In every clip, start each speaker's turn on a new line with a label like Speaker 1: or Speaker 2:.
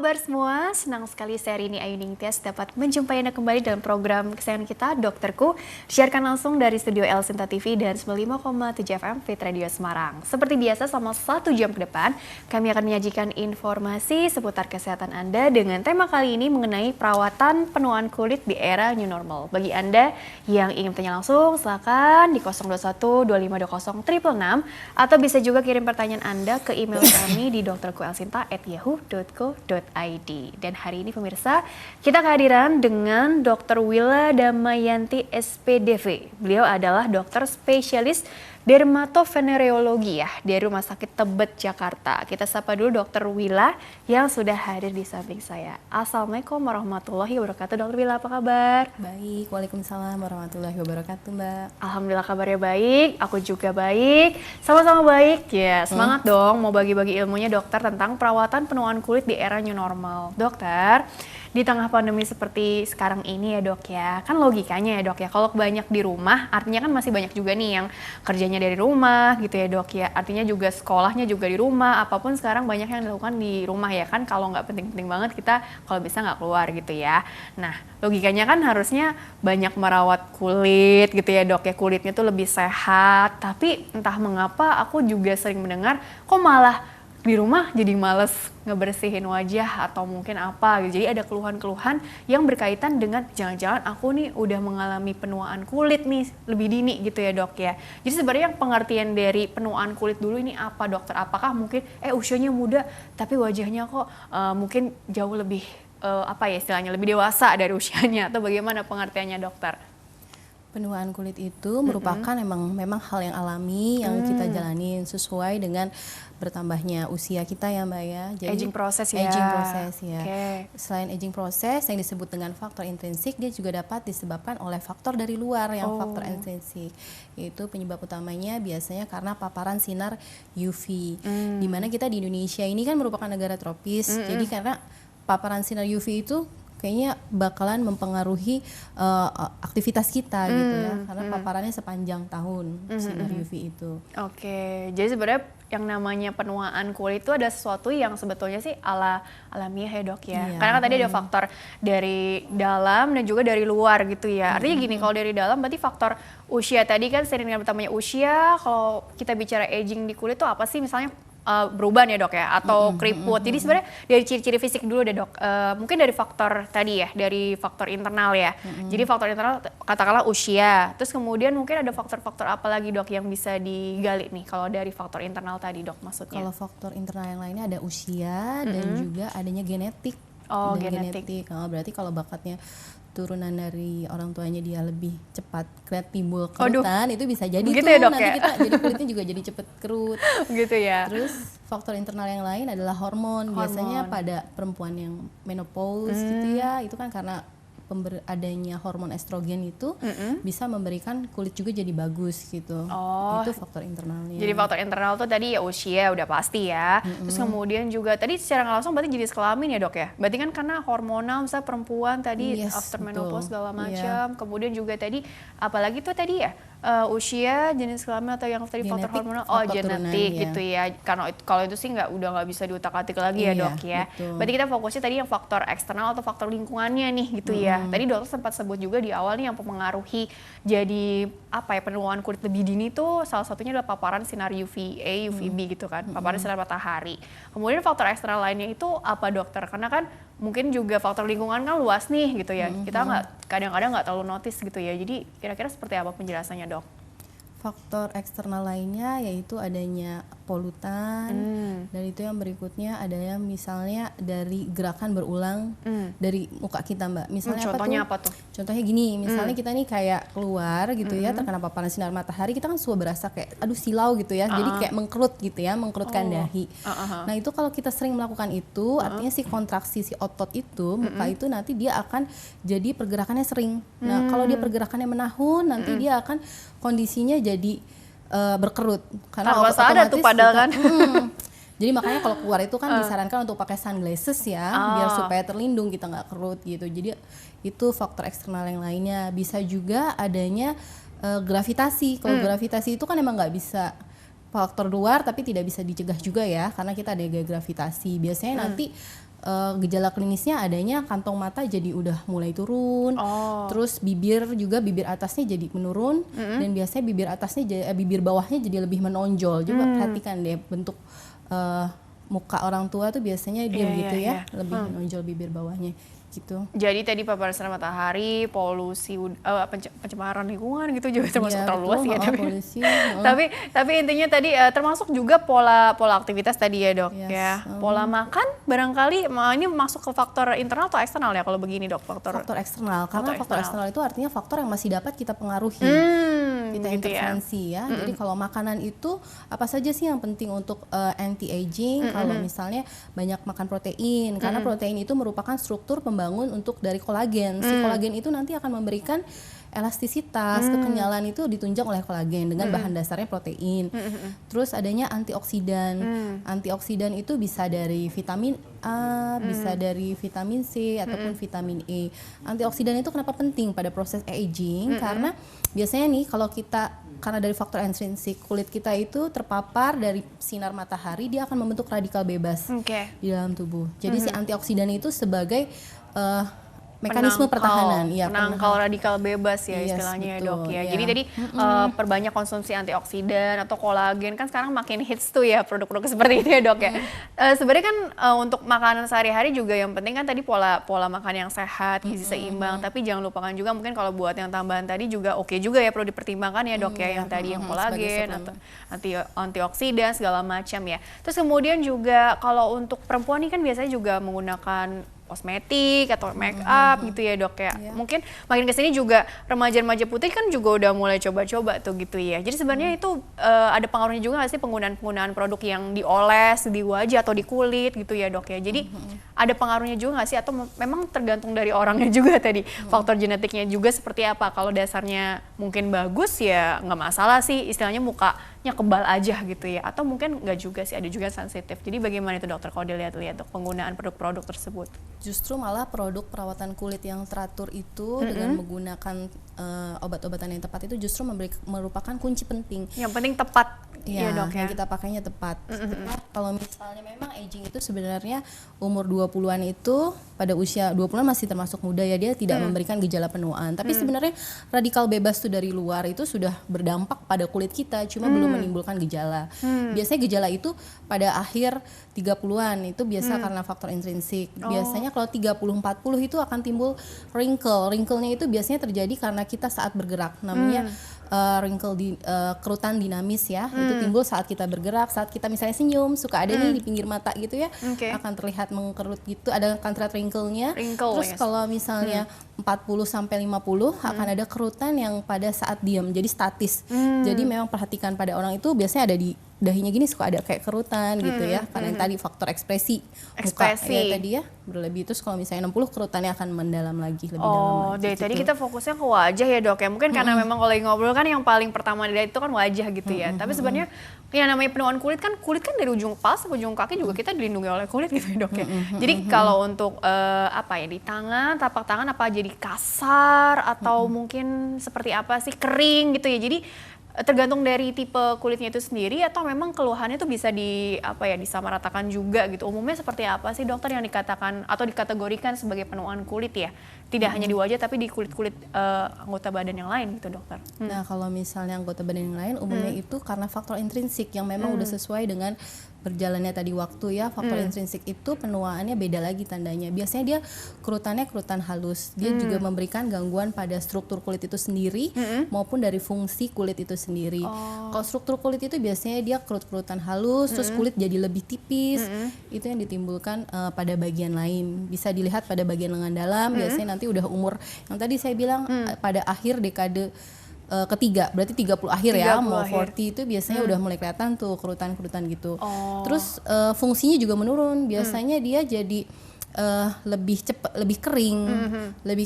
Speaker 1: kabar semua? Senang sekali saya Rini Ayuning Tias dapat menjumpai Anda kembali dalam program kesayangan kita, Dokterku. Disiarkan langsung dari studio El Sinta TV dan 95,7 FM Fit Radio Semarang. Seperti biasa selama 1 jam ke depan, kami akan menyajikan informasi seputar kesehatan Anda dengan tema kali ini mengenai perawatan penuaan kulit di era new normal. Bagi Anda yang ingin bertanya langsung, silakan di 021 2520 666 atau bisa juga kirim pertanyaan Anda ke email kami di dokterkuelsinta@yahoo.co.id. Dan hari ini pemirsa, kita kehadiran dengan Dr. Willa Damayanti SPDV. Beliau adalah dokter spesialis dermatovenereologi ya dari Rumah Sakit Tebet, Jakarta. Kita sapa dulu Dr. Willa yang sudah hadir di samping saya. Assalamualaikum warahmatullahi wabarakatuh. Dr. Willa, apa kabar?
Speaker 2: Baik, waalaikumsalam warahmatullahi wabarakatuh, Mbak.
Speaker 1: Alhamdulillah kabarnya baik, aku juga baik, sama-sama baik. Ya, semangat dong mau bagi-bagi ilmunya dokter tentang perawatan penuaan kulit di era new normal. Dokter, di tengah pandemi seperti sekarang ini ya dok ya, kan logikanya ya dok ya, kalau banyak di rumah artinya kan masih banyak juga nih yang kerjanya dari rumah gitu ya dok ya, artinya juga sekolahnya juga di rumah, apapun sekarang banyak yang dilakukan di rumah ya kan, kalau nggak penting-penting banget kita kalau bisa nggak keluar gitu ya. Nah logikanya kan harusnya banyak merawat kulit gitu ya dok ya, kulitnya tuh lebih sehat, tapi entah mengapa aku juga sering mendengar kok malah di rumah jadi males ngebersihin wajah atau mungkin apa gitu. Jadi ada keluhan-keluhan yang berkaitan dengan jangan-jangan aku nih udah mengalami penuaan kulit nih lebih dini gitu ya dok ya. Jadi sebenarnya yang pengertian dari penuaan kulit dulu ini apa dokter? Apakah mungkin usianya muda tapi wajahnya kok mungkin jauh lebih apa ya istilahnya lebih dewasa dari usianya, atau bagaimana pengertiannya dokter?
Speaker 2: Penuaan kulit itu merupakan memang hal yang alami yang kita jalanin sesuai dengan bertambahnya usia kita ya Mbak ya. Jadi
Speaker 1: Aging proses ya.
Speaker 2: Aging proses ya.
Speaker 1: Okay.
Speaker 2: Selain aging proses yang disebut dengan faktor intrinsik, dia juga dapat disebabkan oleh faktor dari luar yang faktor intrinsik. Yaitu penyebab utamanya biasanya karena paparan sinar UV. Dimana kita di Indonesia ini kan merupakan negara tropis. Jadi karena paparan sinar UV itu kayaknya bakalan mempengaruhi aktivitas kita gitu ya, karena paparannya sepanjang tahun sinar UV itu.
Speaker 1: Oke, jadi sebenarnya yang namanya penuaan kulit itu ada sesuatu yang sebetulnya sih alamiah ya dok ya.
Speaker 2: Iya.
Speaker 1: Karena kan tadi ada faktor dari dalam dan juga dari luar gitu ya. Artinya gini, kalau dari dalam berarti faktor usia tadi kan sering dengan pertamanya usia. Kalau kita bicara aging di kulit itu apa sih, misalnya berubah ya dok ya, atau keriput. Jadi sebenarnya dari ciri-ciri fisik dulu deh dok. Mungkin dari faktor tadi ya, dari faktor internal ya. Jadi faktor internal katakanlah usia. Terus kemudian mungkin ada faktor-faktor apa lagi dok yang bisa digali nih kalau dari faktor internal tadi dok maksudnya?
Speaker 2: Kalau faktor internal yang lainnya ada usia dan juga adanya genetik.
Speaker 1: Oh, genetik.
Speaker 2: Berarti kalau bakatnya turunan dari orang tuanya dia lebih cepat timbul kerutan, itu bisa jadi
Speaker 1: gitu
Speaker 2: tuh
Speaker 1: ya, dok,
Speaker 2: nanti
Speaker 1: ya?
Speaker 2: kita jadi kulitnya juga jadi cepet kerut.
Speaker 1: Gitu ya.
Speaker 2: Terus faktor internal yang lain adalah hormon. Biasanya pada perempuan yang menopause gitu ya, itu kan karena adanya hormon estrogen itu bisa memberikan kulit juga jadi bagus gitu. Itu faktor internalnya.
Speaker 1: Jadi faktor internal tuh tadi ya usia udah pasti ya. Terus kemudian juga tadi secara nggak langsung berarti jenis kelamin ya dok ya. Berarti kan karena hormonal misalnya perempuan tadi after menopause segala macam. Kemudian juga tadi apalagi tuh tadi ya usia, jenis kelamin, atau yang tadi faktor hormonal, genetik gitu ya. Karena kalau itu sih udah nggak bisa diutak-atik lagi ya dok ya.
Speaker 2: Betul.
Speaker 1: Berarti kita fokusnya tadi yang faktor eksternal atau faktor lingkungannya nih gitu ya. Tadi dokter sempat sebut juga di awal nih yang mempengaruhi jadi apa ya, penuaan kulit lebih dini tuh salah satunya adalah paparan sinar UVA, UVB gitu kan, paparan sinar matahari. Kemudian faktor eksternal lainnya itu apa dokter? Karena kan mungkin juga faktor lingkungan kan luas nih gitu ya. Kita kadang-kadang nggak terlalu notice gitu ya. Jadi kira-kira seperti apa penjelasannya dok?
Speaker 2: Faktor eksternal lainnya yaitu adanya polutan, dan itu yang berikutnya adanya misalnya dari gerakan berulang dari muka kita Mbak. Misalnya
Speaker 1: contohnya apa tuh?
Speaker 2: Contohnya gini, misalnya kita nih kayak keluar gitu ya, terkena paparan sinar matahari, kita kan suka berasa kayak aduh silau gitu ya, jadi kayak mengkerut gitu ya, mengkerutkan dahi. Nah itu kalau kita sering melakukan itu, artinya si kontraksi si otot itu, muka itu nanti dia akan jadi pergerakannya sering. Nah kalau dia pergerakannya menahun, nanti dia akan kondisinya jadi berkerut karena
Speaker 1: sadar tuh padahal kan.
Speaker 2: Jadi makanya kalau keluar itu kan disarankan untuk pakai sunglasses ya, biar supaya terlindung kita nggak kerut gitu. Jadi itu faktor eksternal yang lainnya. Bisa juga adanya gravitasi. Kalau gravitasi itu kan emang nggak bisa faktor luar, tapi tidak bisa dicegah juga ya, karena kita ada gaya gravitasi. Biasanya nanti gejala klinisnya adanya kantong mata jadi udah mulai turun, terus bibir atasnya jadi menurun, dan biasanya bibir bawahnya jadi lebih menonjol. Coba perhatikan deh bentuk muka orang tua tuh biasanya dia lebih menonjol bibir bawahnya gitu.
Speaker 1: Jadi tadi paparan sinar matahari, polusi, pencemaran lingkungan gitu juga termasuk terlalu luas ya.
Speaker 2: Polusi,
Speaker 1: tapi intinya tadi termasuk juga pola aktivitas tadi ya dok ya. Pola makan barangkali ini masuk ke faktor internal atau eksternal ya kalau begini dok?
Speaker 2: Faktor eksternal, karena faktor eksternal itu artinya faktor yang masih dapat kita pengaruhi. Kita
Speaker 1: gitu
Speaker 2: intervensi ya. Jadi kalau makanan itu apa saja sih yang penting untuk anti aging? Kalau misalnya banyak makan protein, karena protein itu merupakan struktur pembangun untuk dari kolagen. Si kolagen itu nanti akan memberikan elastisitas, kekenyalan itu ditunjang oleh kolagen dengan bahan dasarnya protein. Terus adanya antioksidan. Antioksidan itu bisa dari vitamin A, bisa dari vitamin C ataupun vitamin E. Antioksidan itu kenapa penting pada proses aging? Karena biasanya nih karena dari faktor intrinsik kulit kita itu terpapar dari sinar matahari, dia akan membentuk radikal bebas di dalam tubuh. Jadi si antioksidan itu sebagai mekanisme pertahanan,
Speaker 1: penangkal radikal bebas ya istilahnya ya dok ya. Jadi tadi perbanyak konsumsi antioksidan atau kolagen, kan sekarang makin hits tuh ya produk-produk seperti itu ya dok ya. Sebenarnya kan untuk makanan sehari-hari juga yang penting kan tadi pola makan yang sehat, gizi seimbang. Tapi jangan lupakan juga mungkin kalau buat yang tambahan tadi juga oke juga ya, perlu dipertimbangkan ya dok ya, yang tadi yang kolagen atau antioksidan segala macam ya. Terus kemudian juga kalau untuk perempuan ini kan biasanya juga menggunakan kosmetik atau make up gitu ya dok ya. Mungkin makin kesini juga remaja-remaja putih kan juga udah mulai coba-coba tuh gitu ya. Jadi sebenarnya itu ada pengaruhnya juga nggak sih penggunaan produk yang dioles di wajah atau di kulit gitu ya dok ya. Jadi ada pengaruhnya juga nggak sih, atau memang tergantung dari orangnya juga tadi, faktor genetiknya juga seperti apa. Kalau dasarnya mungkin bagus ya nggak masalah sih, istilahnya mukanya kebal aja gitu ya, atau mungkin nggak juga sih, ada juga sensitif. Jadi bagaimana itu dokter kalau dilihat-lihat dok penggunaan produk-produk tersebut?
Speaker 2: Justru malah produk perawatan kulit yang teratur itu dengan menggunakan obat-obatan yang tepat itu justru merupakan kunci penting.
Speaker 1: Yang penting tepat ya dok ya.
Speaker 2: Yang kita pakainya tepat. Kalau misalnya memang aging itu sebenarnya umur 20-an itu pada usia 20-an masih termasuk muda ya, dia tidak memberikan gejala penuaan. Tapi sebenarnya radikal bebas tuh dari luar itu sudah berdampak pada kulit kita, cuma belum menimbulkan gejala. Biasanya gejala itu pada akhir 30-an itu biasa karena faktor intrinsik. Biasanya kalau 30-40 itu akan timbul wrinkle. Wrinkle-nya itu biasanya terjadi karena kita saat bergerak, namanya kerutan dinamis ya. Itu timbul saat kita bergerak, saat kita misalnya senyum, suka ada nih di pinggir mata gitu ya, akan terlihat mengkerut gitu, akan terlihat wrinkle-nya. Terus kalau misalnya 40-50 akan ada kerutan yang pada saat diam, jadi statis. Jadi memang perhatikan pada orang itu biasanya ada di dahinya gini suka ada kayak kerutan gitu ya, karena yang tadi faktor ekspresi muka ya tadi ya berlebih. Terus kalau misalnya 60 kerutannya akan mendalam lagi, lebih dalam lagi.
Speaker 1: Dari tadi kita fokusnya ke wajah ya dok ya, mungkin karena memang kalau ngobrol kan yang paling pertama dilihat itu kan wajah gitu ya. Tapi sebenarnya yang namanya penuaan kulit kan dari ujung kepala sampai ujung kaki juga kita dilindungi oleh kulit gitu ya dok ya. Jadi kalau untuk di tangan, tapak tangan apa jadi kasar atau mungkin seperti apa sih, kering gitu ya. Jadi tergantung dari tipe kulitnya itu sendiri, atau memang keluhannya itu bisa disamaratakan juga gitu. Umumnya seperti apa sih dokter yang dikatakan atau dikategorikan sebagai penuaan kulit ya? Tidak hanya di wajah tapi di kulit-kulit anggota badan yang lain gitu dokter.
Speaker 2: Nah kalau misalnya anggota badan yang lain umumnya itu karena faktor intrinsik yang memang udah sesuai dengan berjalannya tadi waktu ya. Faktor intrinsik itu penuaannya beda lagi tandanya. Biasanya dia kerutannya kerutan halus. Dia juga memberikan gangguan pada struktur kulit itu sendiri maupun dari fungsi kulit itu sendiri. Kalau struktur kulit itu biasanya dia kerut-kerutan halus, terus kulit jadi lebih tipis. Itu yang ditimbulkan pada bagian lain. Bisa dilihat pada bagian lengan dalam. Biasanya nanti udah umur yang tadi saya bilang pada akhir dekade ketiga, berarti 30 akhir ya, mau 40 itu biasanya udah mulai kelihatan tuh kerutan-kerutan gitu. Terus fungsinya juga menurun, biasanya dia jadi lebih cepat, lebih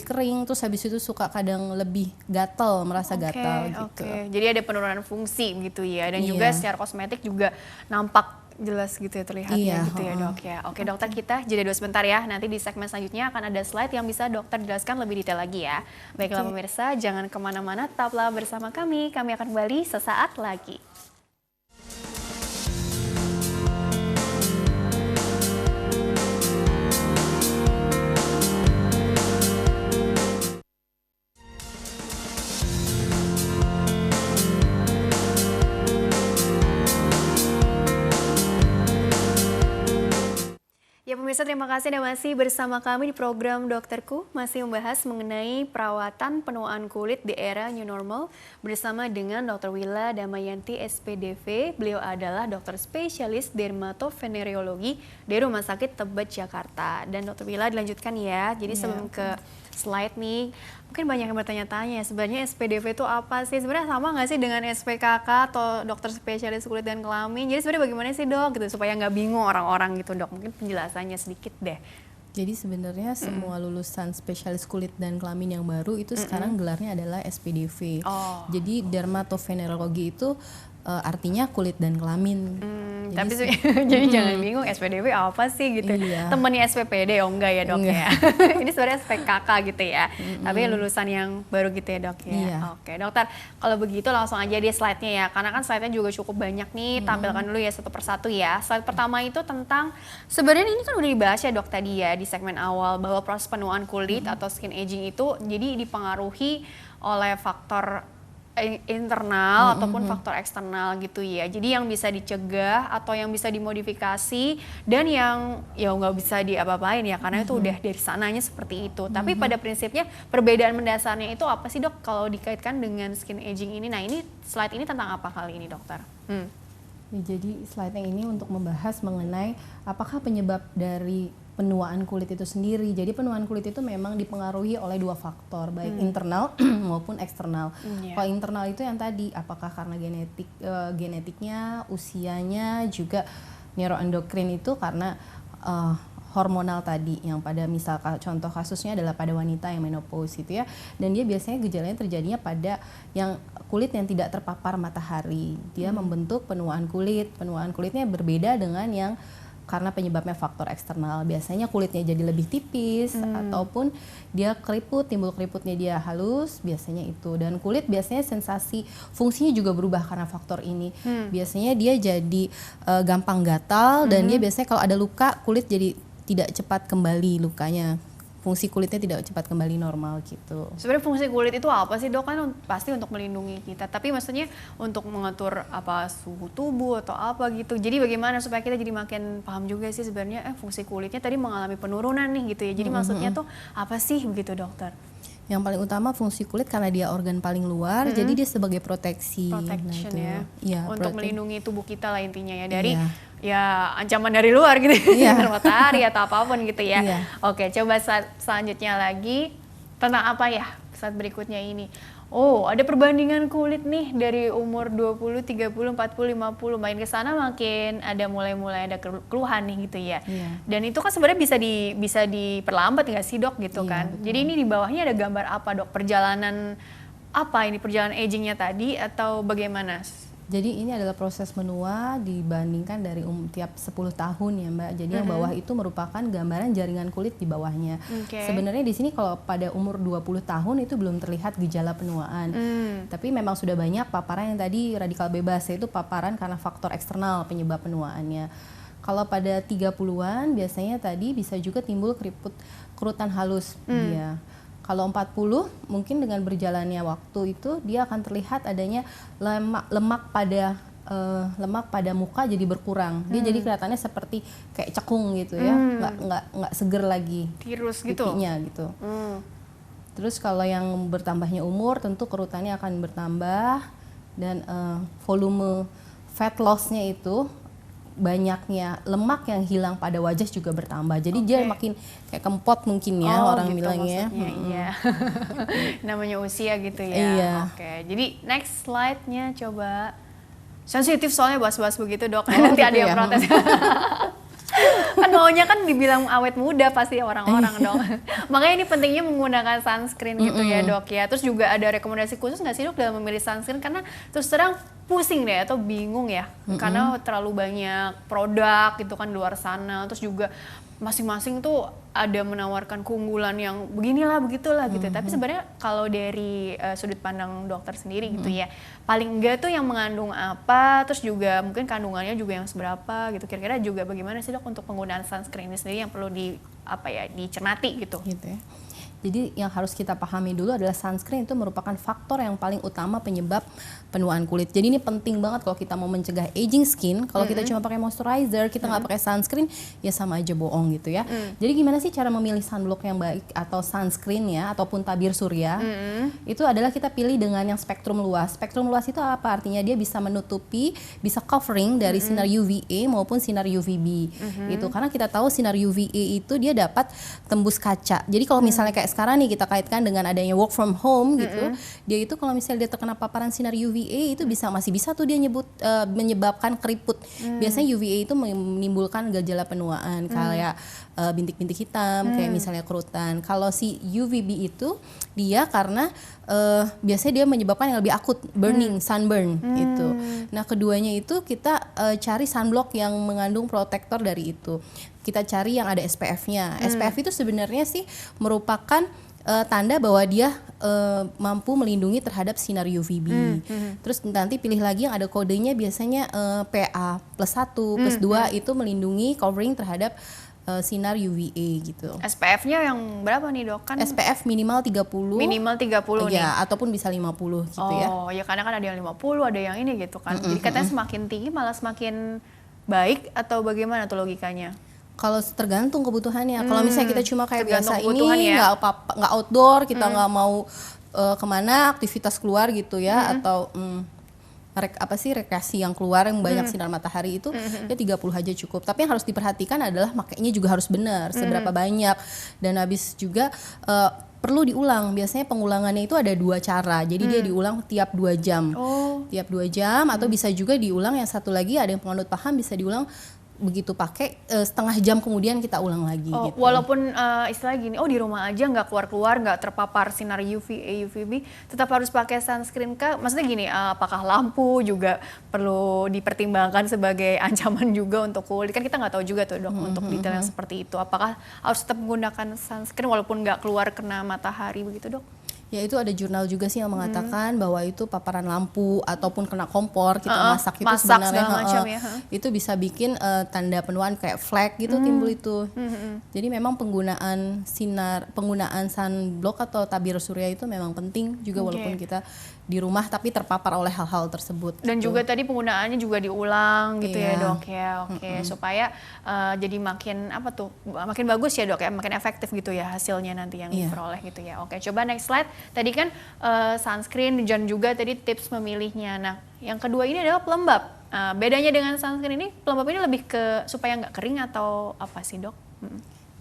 Speaker 2: kering, terus habis itu suka kadang lebih gatal, merasa gatal gitu.
Speaker 1: Jadi ada penurunan fungsi gitu ya, dan juga secara kosmetik juga nampak jelas gitu ya terlihatnya gitu ya dok ya. Oke dokter, kita jeda dulu sebentar ya, nanti di segmen selanjutnya akan ada slide yang bisa dokter jelaskan lebih detail lagi ya. Baiklah pemirsa, jangan kemana-mana, tetaplah bersama kami akan kembali sesaat lagi. Pemirsa, terima kasih Anda masih bersama kami di program Dokterku, masih membahas mengenai perawatan penuaan kulit di era new normal bersama dengan Dr. Willa Damayanti SPDV. Beliau adalah dokter spesialis dermatovenerologi dari Rumah Sakit Tebet Jakarta. Dan Dr. Willa dilanjutkan ya. Jadi sebelum ke slide nih, mungkin banyak yang bertanya-tanya, sebenarnya SPDV itu apa sih? Sebenarnya sama nggak sih dengan SPKK atau dokter spesialis kulit dan kelamin? Jadi sebenarnya bagaimana sih dok gitu supaya nggak bingung orang-orang gitu dok? Mungkin penjelasannya sedikit deh.
Speaker 2: Jadi sebenarnya semua lulusan spesialis kulit dan kelamin yang baru itu sekarang gelarnya adalah SPDV. Jadi dermatovenerologi itu artinya kulit dan kelamin.
Speaker 1: Tapi jadi jangan bingung SPDV apa sih gitu. Temennya SPPD enggak ya dok ya. Ini sebenarnya SPKK gitu ya. Tapi lulusan yang baru gitu ya dok ya. Oke dokter, kalau begitu langsung aja di slide-nya ya. Karena kan slide-nya juga cukup banyak nih. Tampilkan dulu ya satu persatu ya. Slide pertama itu tentang, sebenarnya ini kan udah dibahas ya dok tadi ya di segmen awal, bahwa proses penuaan kulit atau skin aging itu jadi dipengaruhi oleh faktor internal ataupun faktor eksternal gitu ya. Jadi yang bisa dicegah atau yang bisa dimodifikasi dan yang ya nggak bisa diapa-apain ya karena itu udah dari sananya seperti itu. Tapi pada prinsipnya perbedaan mendasarnya itu apa sih dok kalau dikaitkan dengan skin aging ini? Nah ini slide ini tentang apa kali ini dokter?
Speaker 2: Jadi slide yang ini untuk membahas mengenai apakah penyebab dari penuaan kulit itu sendiri. Jadi penuaan kulit itu memang dipengaruhi oleh dua faktor, baik internal maupun eksternal. Kalau internal itu yang tadi, apakah karena genetiknya, usianya, juga neuroendokrin itu karena hormonal tadi, yang pada misal contoh kasusnya adalah pada wanita yang menopause itu ya, dan dia biasanya gejalanya terjadinya pada yang kulit yang tidak terpapar matahari. Dia membentuk penuaan kulit. Penuaan kulitnya berbeda dengan yang karena penyebabnya faktor eksternal. Biasanya kulitnya jadi lebih tipis ataupun dia keriput, timbul keriputnya dia halus, biasanya itu. Dan kulit biasanya sensasi fungsinya juga berubah karena faktor ini. Biasanya dia jadi gampang gatal dan dia biasanya kalau ada luka kulit jadi tidak cepat kembali lukanya. Fungsi kulitnya tidak cepat kembali normal gitu.
Speaker 1: Sebenarnya fungsi kulit itu apa sih dok? Kan pasti untuk melindungi kita, tapi maksudnya untuk mengatur apa suhu tubuh atau apa gitu. Jadi bagaimana supaya kita jadi makin paham juga sih sebenarnya fungsi kulitnya tadi mengalami penurunan nih gitu ya. Jadi maksudnya tuh apa sih begitu dokter?
Speaker 2: Yang paling utama fungsi kulit karena dia organ paling luar, jadi dia sebagai proteksi.
Speaker 1: Protection
Speaker 2: nah,
Speaker 1: ya, untuk melindungi tubuh kita lah intinya ya dari ya ancaman dari luar gitu, dari matahari atau apapun gitu ya. Oke, coba selanjutnya lagi tentang apa ya saat berikutnya ini. Oh, ada perbandingan kulit nih dari umur 20, 30, 40, 50. Makin ke sana makin ada mulai ada keluhan nih gitu ya. Dan itu kan sebenarnya bisa diperlambat nggak sih dok gitu kan.
Speaker 2: Betul.
Speaker 1: Jadi ini di bawahnya ada gambar apa dok? Perjalanan apa ini? Perjalanan agingnya tadi atau bagaimana?
Speaker 2: Jadi ini adalah proses menua dibandingkan dari tiap 10 tahun ya Mbak. Jadi yang bawah itu merupakan gambaran jaringan kulit di bawahnya. Sebenarnya di sini kalau pada umur 20 tahun itu belum terlihat gejala penuaan. Tapi memang sudah banyak paparan yang tadi radikal bebas, yaitu paparan karena faktor eksternal penyebab penuaannya. Kalau pada 30-an biasanya tadi bisa juga timbul kerutan halus dia. Kalau 40 mungkin dengan berjalannya waktu itu dia akan terlihat adanya lemak pada muka jadi berkurang. Dia jadi kelihatannya seperti kayak cekung gitu ya, nggak seger lagi.
Speaker 1: Tirus gitu.
Speaker 2: Pipinya gitu. Terus kalau yang bertambahnya umur tentu kerutannya akan bertambah dan volume fat loss-nya itu banyaknya lemak yang hilang pada wajah juga bertambah. Jadi dia makin kayak kempot mungkin ya orang
Speaker 1: gitu
Speaker 2: bilangnya.
Speaker 1: Iya. Namanya usia gitu ya. Oke. Jadi next slide-nya coba. Sensitif soalnya bahas-bahas begitu dok. Nanti ada yang protes. Kan maunya kan dibilang awet muda pasti orang-orang dong. Makanya ini pentingnya menggunakan sunscreen gitu ya dok ya. Terus juga ada rekomendasi khusus nggak sih dok dalam memilih sunscreen? Karena terus terang pusing deh atau bingung ya. Karena terlalu banyak produk gitu kan di luar sana. Terus juga masing-masing tuh ada menawarkan keunggulan yang beginilah begitulah gitu. Tapi sebenarnya kalau dari sudut pandang dokter sendiri gitu ya, paling enggak tuh yang mengandung apa, terus juga mungkin kandungannya juga yang seberapa gitu. Kira-kira juga bagaimana sih dok untuk penggunaan sunscreen ini sendiri yang perlu dicermati gitu.
Speaker 2: Gitu ya. Jadi yang harus kita pahami dulu adalah sunscreen itu merupakan faktor yang paling utama penyebab penuaan kulit. Jadi ini penting banget kalau kita mau mencegah aging skin. Kalau kita cuma pakai moisturizer, kita nggak pakai sunscreen, ya sama aja bohong gitu ya. Jadi gimana sih cara memilih sunblock yang baik atau sunscreen ya, ataupun tabir surya? Itu adalah kita pilih dengan yang spektrum luas. Spektrum luas itu apa? Artinya dia bisa menutupi, bisa covering dari sinar UVA maupun sinar UVB. Itu karena kita tahu sinar UVA itu dia dapat tembus kaca. Jadi kalau misalnya kayak sekarang nih kita kaitkan dengan adanya work from home gitu, dia itu kalau misalnya dia terkena paparan sinar UVA itu masih bisa tuh dia menyebabkan keriput. Biasanya UVA itu menimbulkan gejala penuaan kayak bintik-bintik hitam, kayak misalnya kerutan. Kalau si UVB itu dia karena biasanya dia menyebabkan yang lebih akut, burning, sunburn itu. Nah keduanya itu kita cari sunblock yang mengandung protektor dari itu. Kita cari yang ada SPF-nya. SPF itu sebenarnya sih merupakan tanda bahwa dia mampu melindungi terhadap sinar UVB. Terus nanti pilih lagi yang ada kodenya, biasanya PA +1, +2 itu melindungi covering terhadap sinar UVA gitu.
Speaker 1: SPF-nya yang berapa nih dok? Kan
Speaker 2: SPF minimal 30.
Speaker 1: Minimal 30 nih.
Speaker 2: Ya, ataupun bisa 50 gitu ya.
Speaker 1: Oh, ya karena kan ada yang 50, ada yang ini gitu kan. Jadi katanya semakin tinggi malah semakin baik atau bagaimana tuh logikanya?
Speaker 2: Kalau tergantung kebutuhannya. Kalau misalnya kita cuma kayak
Speaker 1: Tergantung
Speaker 2: biasa
Speaker 1: kebutuhan
Speaker 2: ini
Speaker 1: ya.
Speaker 2: nggak outdoor, kita nggak mau kemana aktivitas keluar gitu ya, atau rekreasi yang keluar yang banyak sinar matahari itu ya 30 aja cukup. Tapi yang harus diperhatikan adalah makainya juga harus benar, seberapa banyak, dan habis juga perlu diulang. Biasanya pengulangannya itu ada 2 cara. Jadi dia diulang tiap 2 jam. Tiap 2 jam atau bisa juga diulang yang satu lagi, ada yang penganut paham bisa diulang begitu pakai setengah jam kemudian kita ulang lagi gitu.
Speaker 1: Walaupun istilah gini, di rumah aja nggak keluar-keluar, nggak terpapar sinar UVA, UVB, tetap harus pakai sunscreen kah? Maksudnya gini, apakah lampu juga perlu dipertimbangkan sebagai ancaman juga untuk kulit? Kan kita nggak tahu juga tuh dok untuk detail yang seperti itu. Apakah harus tetap menggunakan sunscreen walaupun nggak keluar kena matahari begitu dok?
Speaker 2: Ya itu ada jurnal juga sih yang mengatakan bahwa itu paparan lampu ataupun kena kompor kita masak itu sebenarnya
Speaker 1: macam, ya.
Speaker 2: Itu bisa bikin tanda penuaan kayak flek gitu timbul itu. Jadi memang penggunaan sunblock atau tabir surya itu memang penting juga walaupun kita di rumah tapi terpapar oleh hal-hal tersebut.
Speaker 1: Dan
Speaker 2: gitu.
Speaker 1: juga tadi penggunaannya juga diulang gitu ya dok ya, supaya jadi makin makin bagus ya dok ya, makin efektif gitu ya hasilnya nanti yang diperoleh gitu ya. Oke, coba next slide. Tadi kan sunscreen dan juga tadi tips memilihnya. Nah, yang kedua ini adalah pelembab. Bedanya dengan sunscreen ini, pelembab ini lebih ke supaya nggak kering atau apa sih dok?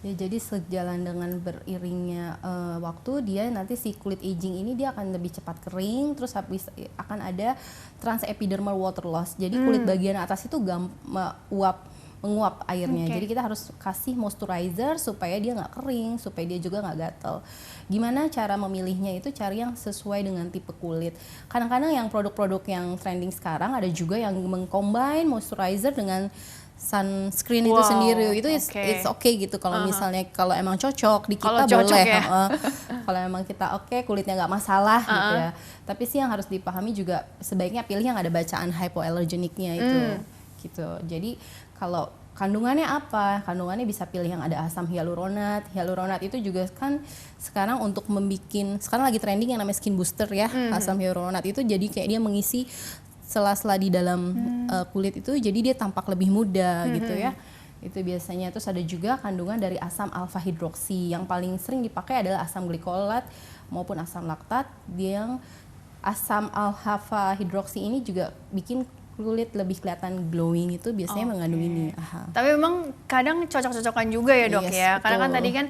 Speaker 2: Ya, jadi sejalan dengan beriringnya waktu, dia nanti si kulit aging ini dia akan lebih cepat kering, terus habis akan ada transepidermal water loss. Jadi kulit bagian atas itu menguap airnya. Jadi kita harus kasih moisturizer supaya dia nggak kering, supaya dia juga nggak gatel. Gimana cara memilihnya itu cari yang sesuai dengan tipe kulit. Kadang-kadang yang produk-produk yang trending sekarang ada juga yang mengcombine moisturizer dengan sunscreen itu sendiri. Itu it's okay gitu kalau misalnya kalau emang cocok di kita boleh. Kalau emang kita kulitnya nggak masalah gitu ya. Tapi sih yang harus dipahami juga sebaiknya pilih yang ada bacaan hypoallergenicnya itu gitu. Jadi kalau kandungannya apa? Kandungannya bisa pilih yang ada asam hyaluronat. Hyaluronat itu juga kan sekarang untuk sekarang lagi trending yang namanya skin booster ya. Asam hyaluronat itu jadi kayak dia mengisi sela-sela di dalam kulit itu, jadi dia tampak lebih muda gitu ya. Itu biasanya. Terus ada juga kandungan dari asam alfa hidroksi. Yang paling sering dipakai adalah asam glikolat maupun asam laktat. Yang asam alfa hidroksi ini juga bikin kulit lebih kelihatan glowing, itu biasanya mengandung ini.
Speaker 1: Tapi memang kadang cocok-cocokan juga ya dok ya. Karena kan
Speaker 2: betul.
Speaker 1: tadi kan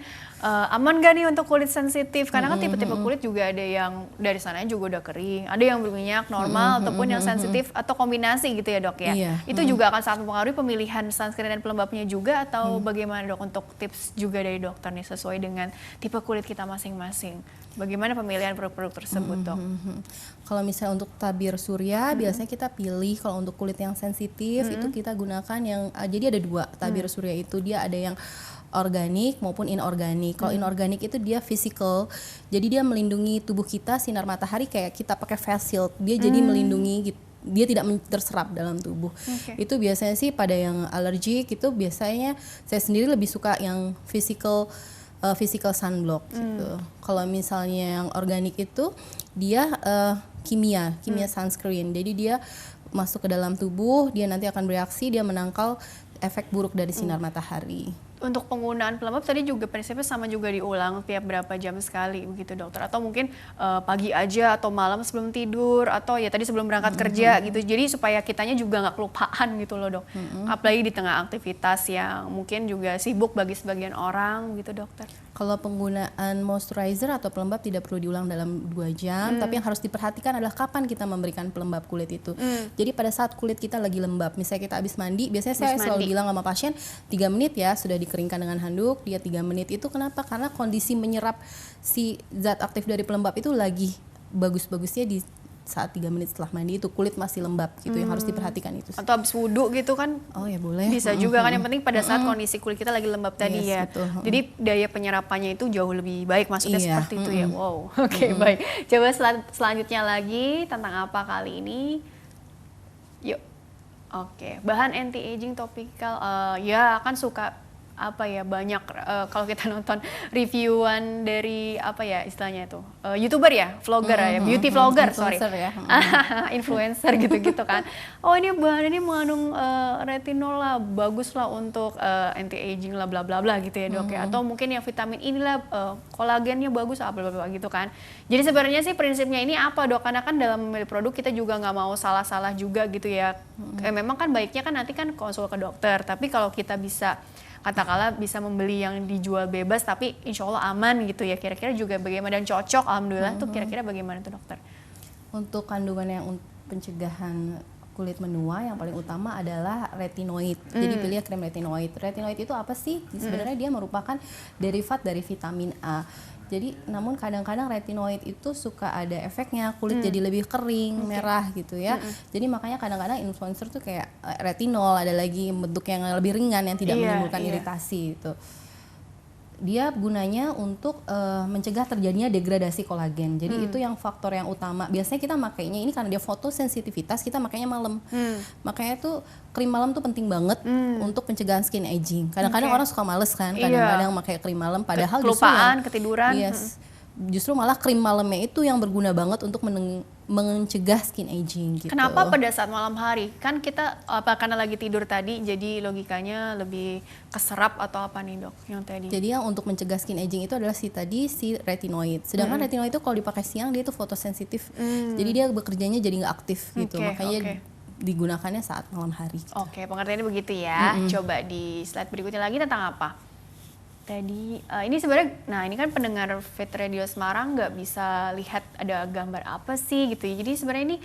Speaker 1: aman gak nih untuk kulit sensitif? Karena kan tipe-tipe kulit juga ada yang dari sananya juga udah kering, ada yang berminyak normal ataupun yang sensitif atau kombinasi gitu ya dok ya. Itu juga akan sangat mempengaruhi pemilihan sunscreen dan pelembabnya juga, atau bagaimana dok untuk tips juga dari dokter nih sesuai dengan tipe kulit kita masing-masing? Bagaimana pemilihan produk-produk tersebut dok?
Speaker 2: Kalau misalnya untuk tabir surya biasanya kita pilih, kalau untuk kulit yang sensitif itu kita gunakan yang jadi ada 2 tabir surya itu, dia ada yang organik maupun inorganik. Kalau inorganik itu dia physical, jadi dia melindungi tubuh kita sinar matahari kayak kita pakai face shield, dia jadi melindungi gitu. Dia tidak terserap dalam tubuh. Itu biasanya sih pada yang alergik itu biasanya saya sendiri lebih suka yang physical physical sunblock gitu. Kalau misalnya yang organik itu dia kimia sunscreen. Jadi dia masuk ke dalam tubuh, dia nanti akan bereaksi, dia menangkal efek buruk dari sinar matahari.
Speaker 1: Untuk penggunaan pelembab tadi juga prinsipnya sama juga diulang tiap berapa jam sekali begitu dokter, atau mungkin pagi aja atau malam sebelum tidur atau ya tadi sebelum berangkat kerja gitu, jadi supaya kitanya juga nggak kelupaan gitu loh dok, apalagi di tengah aktivitas yang mungkin juga sibuk bagi sebagian orang gitu dokter.
Speaker 2: Kalau penggunaan moisturizer atau pelembab tidak perlu diulang dalam 2 jam, tapi yang harus diperhatikan adalah kapan kita memberikan pelembab kulit itu. Jadi pada saat kulit kita lagi lembab, misalnya kita habis mandi, biasanya saya selalu bilang sama pasien 3 menit ya sudah dikeringkan dengan handuk, dia 3 menit itu kenapa? Karena kondisi menyerap si zat aktif dari pelembab itu lagi bagus-bagusnya di saat 3 menit setelah mandi itu kulit masih lembab gitu, yang harus diperhatikan itu.
Speaker 1: Atau habis wudhu gitu kan?
Speaker 2: Oh ya boleh.
Speaker 1: Bisa juga kan, yang penting pada saat kondisi kulit kita lagi lembab tadi ya.
Speaker 2: Betul.
Speaker 1: Jadi daya penyerapannya itu jauh lebih baik, maksudnya seperti itu ya. Wow, oke, baik. Coba selanjutnya lagi tentang apa kali ini? Yuk. Oke, bahan anti aging topikal. Ya kan suka apa ya, banyak kalau kita nonton reviewan dari apa ya istilahnya itu YouTuber ya, vlogger ya, beauty vlogger, sorry,
Speaker 2: ya.
Speaker 1: influencer gitu-gitu kan. Oh ini bahan ini mengandung retinol lah, bagus lah untuk anti aging lah, bla bla bla gitu ya dok ya. Atau mungkin yang vitamin inilah kolagennya bagus, bla bla bla gitu kan. Jadi sebenarnya sih prinsipnya ini apa dok? Karena kan dalam memilih produk kita juga nggak mau salah-salah juga gitu ya. Memang kan baiknya kan nanti kan konsul ke dokter. Tapi kalau kita bisa katakanlah bisa membeli yang dijual bebas tapi insya Allah aman gitu ya, kira-kira juga bagaimana dan cocok alhamdulillah tuh kira-kira bagaimana tuh dokter?
Speaker 2: Untuk kandungan yang pencegahan kulit menua yang paling utama adalah retinoid. Jadi pilih krim retinoid. Retinoid itu apa sih? Sebenarnya dia merupakan derivat dari vitamin A. Jadi namun kadang-kadang retinoid itu suka ada efeknya kulit jadi lebih kering, merah gitu ya. Jadi makanya kadang-kadang influencer tuh kayak retinol, ada lagi bentuk yang lebih ringan yang tidak menimbulkan iritasi gitu. Dia gunanya untuk mencegah terjadinya degradasi kolagen. Jadi itu yang faktor yang utama. Biasanya kita makainya ini karena dia fotosensitivitas, kita makainya malam. Makanya tuh krim malam tuh penting banget untuk pencegahan skin aging. Kadang-kadang orang suka males kan, kadang-kadang pakai krim malam padahal
Speaker 1: kelupaan, ketiduran.
Speaker 2: Justru malah krim malamnya itu yang berguna banget untuk mencegah skin aging gitu.
Speaker 1: Kenapa pada saat malam hari? Kan kita apa karena lagi tidur tadi jadi logikanya lebih keserap atau apa nih dok yang tadi?
Speaker 2: Jadi yang untuk mencegah skin aging itu adalah si retinoid. Sedangkan retinoid itu kalau dipakai siang dia itu fotosensitif. Jadi dia bekerjanya jadi nggak aktif gitu. Makanya digunakannya saat malam hari.
Speaker 1: Oke, pengertiannya begitu ya. Coba di slide berikutnya lagi tentang apa? Tadi ini sebenarnya, nah ini kan pendengar Fit Radio Semarang nggak bisa lihat ada gambar apa sih gitu ya. Jadi sebenarnya ini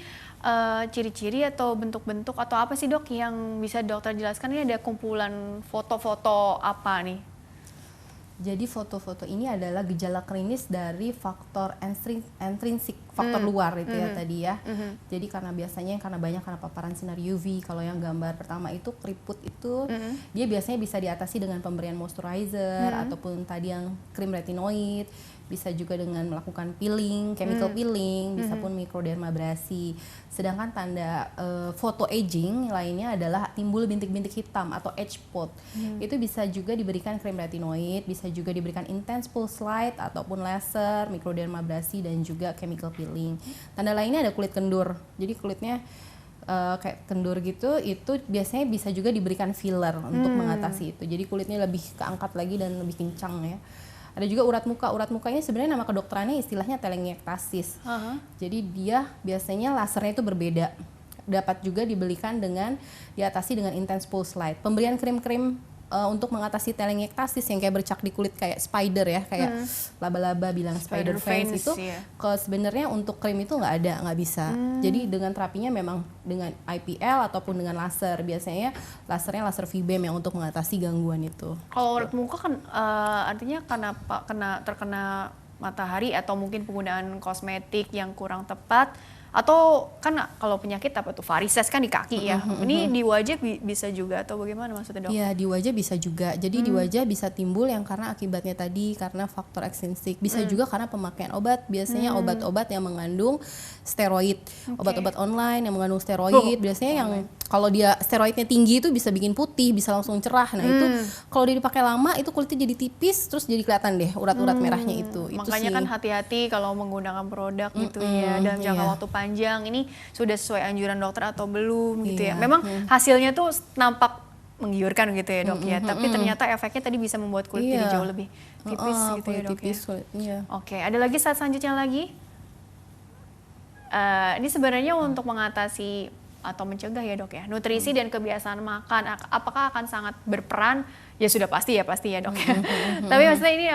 Speaker 1: ciri-ciri atau bentuk-bentuk atau apa sih dok yang bisa dokter jelaskan? Ini ada kumpulan foto-foto apa nih?
Speaker 2: Jadi foto-foto ini adalah gejala klinis dari faktor intrinsik, faktor luar itu ya tadi ya. Jadi karena banyak karena paparan sinar UV. Kalau yang gambar pertama itu keriput itu dia biasanya bisa diatasi dengan pemberian moisturizer ataupun tadi yang krim retinoid. Bisa juga dengan melakukan peeling, chemical peeling, bisa pun mikrodermabrasi. Sedangkan tanda photo aging lainnya adalah timbul bintik-bintik hitam atau age spot. Itu bisa juga diberikan krim retinoid, bisa juga diberikan intense pulse light ataupun laser, mikrodermabrasi dan juga chemical peeling. Tanda lainnya ada kulit kendur. Jadi kulitnya kayak kendur gitu, itu biasanya bisa juga diberikan filler untuk mengatasi itu. Jadi kulitnya lebih keangkat lagi dan lebih kencang ya. Ada juga urat muka. Urat mukanya sebenarnya nama kedokterannya istilahnya telangiektasis. Jadi dia biasanya lasernya itu berbeda. Dapat juga dibelikan dengan diatasi dengan intense pulse light. Pemberian krim-krim untuk mengatasi telangiektasis yang kayak bercak di kulit kayak spider ya, kayak laba-laba bilang spider fence itu, kalau sebenarnya untuk krim itu nggak bisa. Jadi dengan terapinya memang dengan IPL ataupun dengan laser. Biasanya lasernya laser V-beam yang untuk mengatasi gangguan itu.
Speaker 1: Kalau urat muka kan artinya terkena matahari atau mungkin penggunaan kosmetik yang kurang tepat, Atau kan kalau penyakit apa tuh varises kan di kaki ya. Ini di wajah bisa juga atau bagaimana maksudnya dok?
Speaker 2: Iya, di wajah bisa juga. Jadi di wajah bisa timbul yang karena akibatnya tadi karena faktor ekstrinsik. Bisa juga karena pemakaian obat. Biasanya obat-obat yang mengandung steroid. Obat-obat online yang mengandung steroid. Biasanya yang kalau dia steroidnya tinggi itu bisa bikin putih, bisa langsung cerah. Nah itu kalau dia dipakai lama itu kulitnya jadi tipis, terus jadi kelihatan deh urat-urat merahnya itu.
Speaker 1: Makanya
Speaker 2: itu
Speaker 1: kan hati-hati kalau menggunakan produk gitu ya dalam jangka waktu panjang. Ini sudah sesuai anjuran dokter atau belum gitu ya. Memang hasilnya tuh nampak menggiurkan gitu ya dok ya. Tapi ternyata efeknya tadi bisa membuat kulit jadi jauh lebih tipis gitu ya dok
Speaker 2: tipis,
Speaker 1: ya. Oke, ada lagi saat selanjutnya lagi. Ini sebenarnya untuk mengatasi atau mencegah ya dok ya. Nutrisi dan kebiasaan makan apakah akan sangat berperan? Ya sudah pasti ya dok ya. Tapi maksudnya ini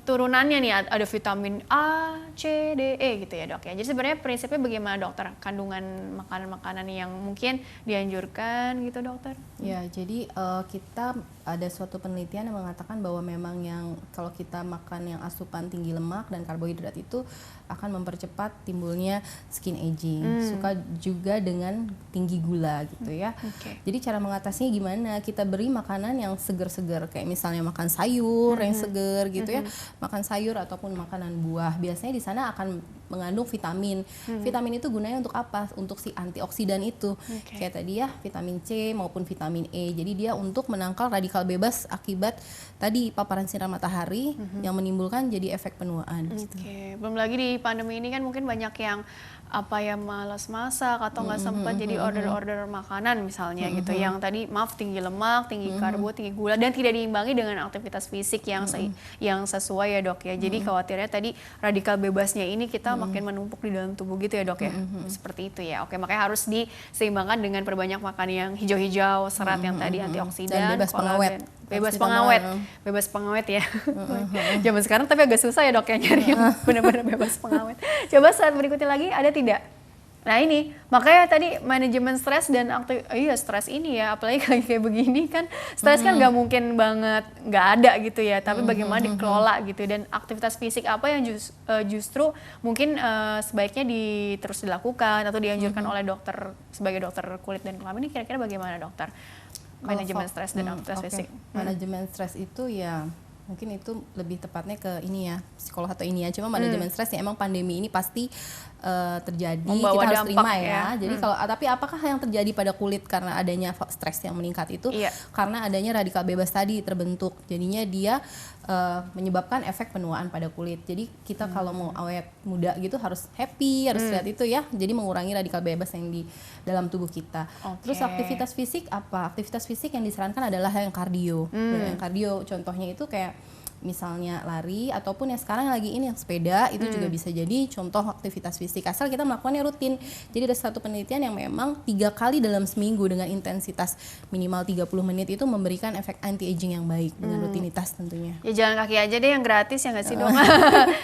Speaker 1: turunannya nih ada vitamin A, C, D, E gitu ya dok ya. Jadi sebenarnya prinsipnya bagaimana dokter? Kandungan makanan-makanan yang mungkin dianjurkan gitu dokter?
Speaker 2: Ya, jadi kita ada suatu penelitian yang mengatakan bahwa memang yang kalau kita makan yang asupan tinggi lemak dan karbohidrat itu akan mempercepat timbulnya skin aging. Suka juga dengan tinggi gula gitu ya. Jadi cara mengatasinya gimana? Kita beri makanan yang seger-seger kayak misalnya makan sayur yang seger gitu ya. Makan sayur ataupun makanan buah. Biasanya di sana akan mengandung vitamin. Vitamin itu gunanya untuk apa? Untuk si antioksidan itu. Kayak tadi ya, vitamin C maupun vitamin E. Jadi dia untuk menangkal radikal bebas akibat tadi paparan sinar matahari yang menimbulkan jadi efek penuaan gitu.
Speaker 1: Belum lagi di pandemi ini kan mungkin banyak yang malas masak atau nggak sempat jadi order makanan misalnya gitu yang tadi tinggi lemak, tinggi karbo, tinggi gula dan tidak diimbangi dengan aktivitas fisik yang sesuai ya dok ya. Jadi khawatirnya tadi radikal bebasnya ini kita makin menumpuk di dalam tubuh gitu ya dok ya. Seperti itu ya. Oke, makanya harus diseimbangkan dengan perbanyak makan yang hijau-hijau, serat yang tadi antioksidan,
Speaker 2: dan bebas pengawet.
Speaker 1: Bebas pengawet ya. Zaman sekarang tapi agak susah ya dok ya nyari yang benar-benar bebas pengawet. Coba saat berikutnya lagi ada tidak? Nah ini makanya tadi manajemen stres dan stres ini ya, apalagi kayak begini kan stres kan nggak mungkin banget nggak ada gitu ya, tapi bagaimana dikelola gitu dan aktivitas fisik apa yang justru mungkin sebaiknya terus dilakukan atau dianjurkan oleh dokter sebagai dokter kulit dan kelamin. Ini kira-kira bagaimana dokter? Manajemen stres dan aktivitas fisik.
Speaker 2: Manajemen stres itu ya mungkin itu lebih tepatnya ke ini ya, psikolog atau ini ya. Cuma manajemen stres ya emang pandemi ini pasti terjadi,
Speaker 1: membawa
Speaker 2: kita harus terima
Speaker 1: ya.
Speaker 2: Jadi kalau tapi apakah yang terjadi pada kulit karena adanya stres yang meningkat itu? Karena adanya radikal bebas tadi terbentuk. Jadinya dia menyebabkan efek penuaan pada kulit. Jadi kita kalau mau awet muda gitu harus happy, harus lihat itu ya. Jadi mengurangi radikal bebas yang di dalam tubuh kita. Terus aktivitas fisik apa? Aktivitas fisik yang disarankan adalah yang kardio. Yang kardio contohnya itu kayak misalnya lari ataupun yang sekarang lagi ini yang sepeda itu juga bisa jadi contoh aktivitas fisik asal kita melakukannya rutin. Jadi ada satu penelitian yang memang 3 kali dalam seminggu dengan intensitas minimal 30 menit itu memberikan efek anti aging yang baik dengan rutinitas tentunya.
Speaker 1: Ya jalan kaki aja deh yang gratis ya nggak sih dok?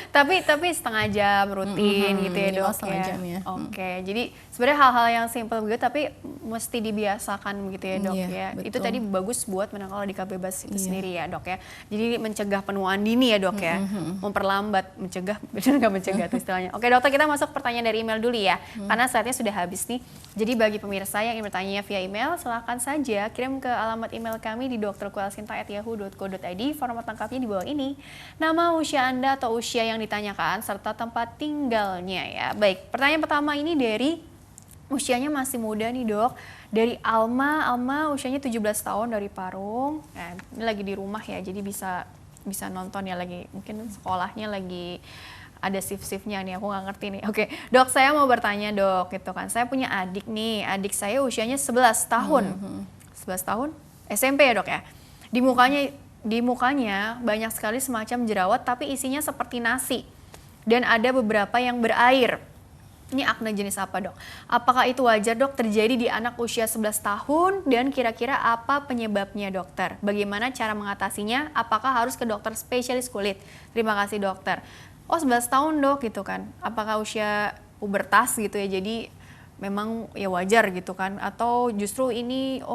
Speaker 1: tapi setengah jam rutin gitu ya dok
Speaker 2: jam ya.
Speaker 1: Oke, jadi sebenarnya hal-hal yang simple begitu tapi mesti dibiasakan begitu ya dok ya. Betul. Itu tadi bagus buat menangkal radikal bebas itu sendiri ya dok ya. Jadi mencegah penuaan dini ya dok ya, memperlambat, mencegah, benar nggak mencegah tuh istilahnya. Oke dokter, kita masuk pertanyaan dari email dulu ya, karena saatnya sudah habis nih. Jadi bagi pemirsa yang ingin bertanya via email, silakan saja kirim ke alamat email kami di drkuelsinta@yahoo.co.id. Format lengkapnya di bawah ini, nama, usia Anda atau usia yang ditanyakan, serta tempat tinggalnya ya. Baik, pertanyaan pertama ini dari usianya masih muda nih dok, dari Alma usianya 17 tahun dari Parung. Nah, ini lagi di rumah ya, jadi bisa nonton ya, lagi mungkin sekolahnya lagi ada shift-shiftnya nih, aku nggak ngerti nih. Oke, dok saya mau bertanya dok, gitu kan, saya punya adik nih, adik saya usianya 11 tahun, 11 tahun, SMP ya dok ya. Di mukanya banyak sekali semacam jerawat, tapi isinya seperti nasi, dan ada beberapa yang berair. Ini akne jenis apa dok? Apakah itu wajar dok terjadi di anak usia 11 tahun dan kira-kira apa penyebabnya dokter? Bagaimana cara mengatasinya? Apakah harus ke dokter spesialis kulit? Terima kasih dokter. Oh 11 tahun dok gitu kan? Apakah usia pubertas gitu ya? Jadi memang ya wajar gitu kan? Atau justru ini